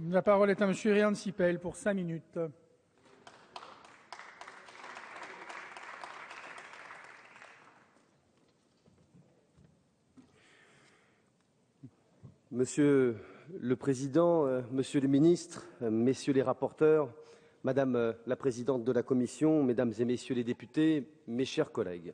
La parole est à Monsieur Réan Sipel pour 5 minutes. Monsieur le Président, Monsieur le Ministre, Messieurs les rapporteurs, Madame la Présidente de la Commission, Mesdames et Messieurs les députés, mes chers collègues.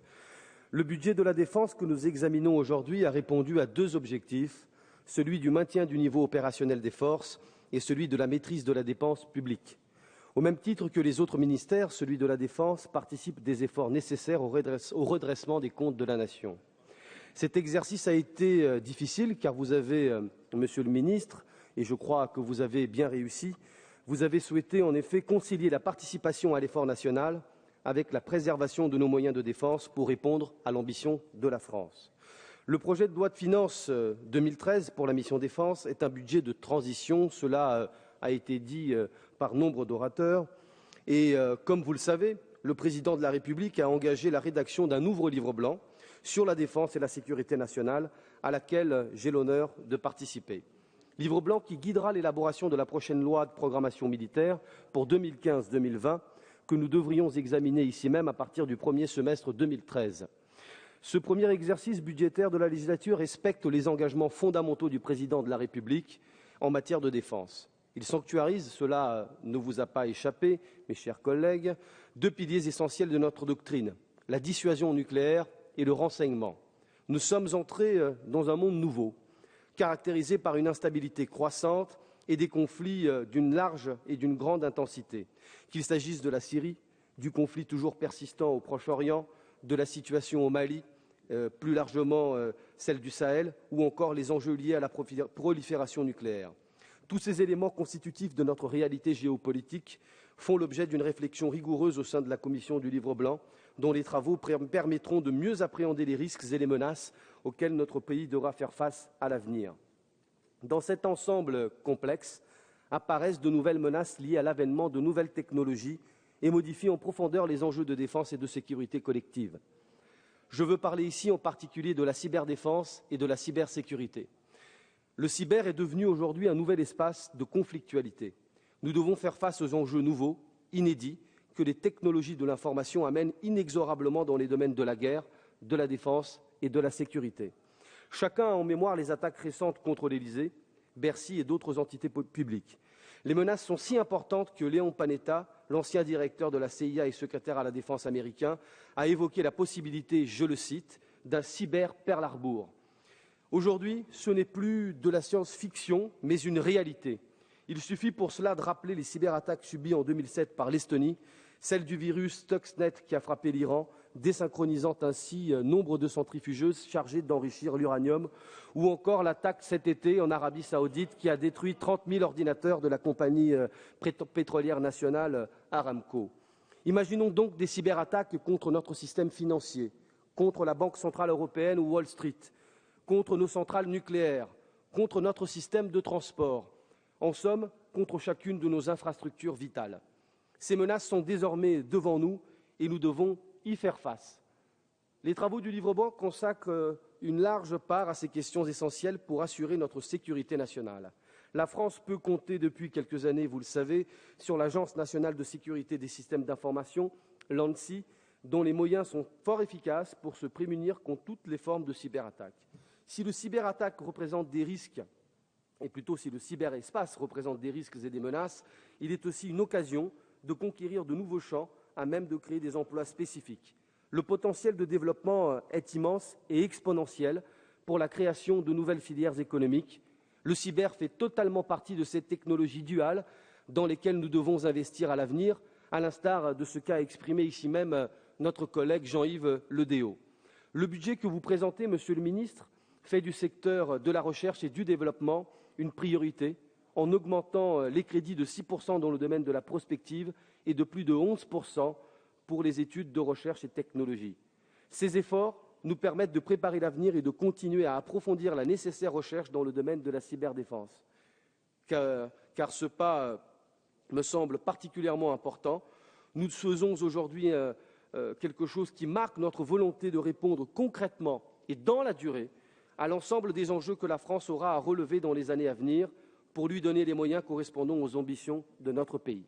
Le budget de la défense que nous examinons aujourd'hui a répondu à deux objectifs, celui du maintien du niveau opérationnel des forces et celui de la maîtrise de la dépense publique. Au même titre que les autres ministères, celui de la Défense participe des efforts nécessaires au redressement des comptes de la Nation. Cet exercice a été difficile car vous avez, Monsieur le Ministre, et je crois que vous avez bien réussi, vous avez souhaité en effet concilier la participation à l'effort national avec la préservation de nos moyens de défense pour répondre à l'ambition de la France. Le projet de loi de finances 2013 pour la mission défense est un budget de transition, cela a été dit par nombre d'orateurs, et comme vous le savez, le Président de la République a engagé la rédaction d'un nouveau livre blanc sur la défense et la sécurité nationale, à laquelle j'ai l'honneur de participer. Livre blanc qui guidera l'élaboration de la prochaine loi de programmation militaire pour 2015-2020, que nous devrions examiner ici même à partir du premier semestre 2013. Ce premier exercice budgétaire de la législature respecte les engagements fondamentaux du Président de la République en matière de défense. Il sanctuarise, cela ne vous a pas échappé, mes chers collègues, deux piliers essentiels de notre doctrine, la dissuasion nucléaire et le renseignement. Nous sommes entrés dans un monde nouveau, caractérisé par une instabilité croissante et des conflits d'une large et d'une grande intensité, qu'il s'agisse de la Syrie, du conflit toujours persistant au Proche-Orient, de la situation au Mali, plus largement celle du Sahel, ou encore les enjeux liés à la prolifération nucléaire. Tous ces éléments constitutifs de notre réalité géopolitique font l'objet d'une réflexion rigoureuse au sein de la Commission du Livre blanc, dont les travaux permettront de mieux appréhender les risques et les menaces auxquels notre pays devra faire face à l'avenir. Dans cet ensemble complexe apparaissent de nouvelles menaces liées à l'avènement de nouvelles technologies et modifient en profondeur les enjeux de défense et de sécurité collective. Je veux parler ici en particulier de la cyberdéfense et de la cybersécurité. Le cyber est devenu aujourd'hui un nouvel espace de conflictualité. Nous devons faire face aux enjeux nouveaux, inédits, que les technologies de l'information amènent inexorablement dans les domaines de la guerre, de la défense et de la sécurité. Chacun a en mémoire les attaques récentes contre l'Élysée, Bercy et d'autres entités publiques. Les menaces sont si importantes que Léon Panetta, l'ancien directeur de la CIA et secrétaire à la défense américain, a évoqué la possibilité, je le cite, d'un cyber Pearl Harbor. Aujourd'hui, ce n'est plus de la science-fiction, mais une réalité. Il suffit pour cela de rappeler les cyberattaques subies en 2007 par l'Estonie, celle du virus Stuxnet qui a frappé l'Iran, désynchronisant ainsi nombre de centrifugeuses chargées d'enrichir l'uranium, ou encore l'attaque cet été en Arabie Saoudite qui a détruit 30 000 ordinateurs de la compagnie pétrolière nationale Aramco. Imaginons donc des cyberattaques contre notre système financier, contre la Banque centrale européenne ou Wall Street, contre nos centrales nucléaires, contre notre système de transport, en somme, contre chacune de nos infrastructures vitales. Ces menaces sont désormais devant nous et nous devons y faire face. Les travaux du Livre blanc consacrent une large part à ces questions essentielles pour assurer notre sécurité nationale. La France peut compter depuis quelques années, vous le savez, sur l'Agence nationale de sécurité des systèmes d'information, l'ANSSI, dont les moyens sont fort efficaces pour se prémunir contre toutes les formes de cyberattaques. Si le cyberattaque représente des risques, et plutôt si le cyberespace représente des risques et des menaces, il est aussi une occasion de conquérir de nouveaux champs à même de créer des emplois spécifiques. Le potentiel de développement est immense et exponentiel pour la création de nouvelles filières économiques. Le cyber fait totalement partie de ces technologies duales dans lesquelles nous devons investir à l'avenir, à l'instar de ce qu'a exprimé ici même notre collègue Jean-Yves Le Déaut. Le budget que vous présentez, Monsieur le Ministre, fait du secteur de la recherche et du développement une priorité en augmentant les crédits de 6% dans le domaine de la prospective et de plus de 11% pour les études de recherche et technologie. Ces efforts nous permettent de préparer l'avenir et de continuer à approfondir la nécessaire recherche dans le domaine de la cyberdéfense. Car ce pas me semble particulièrement important. Nous faisons aujourd'hui quelque chose qui marque notre volonté de répondre concrètement et dans la durée à l'ensemble des enjeux que la France aura à relever dans les années à venir pour lui donner les moyens correspondant aux ambitions de notre pays.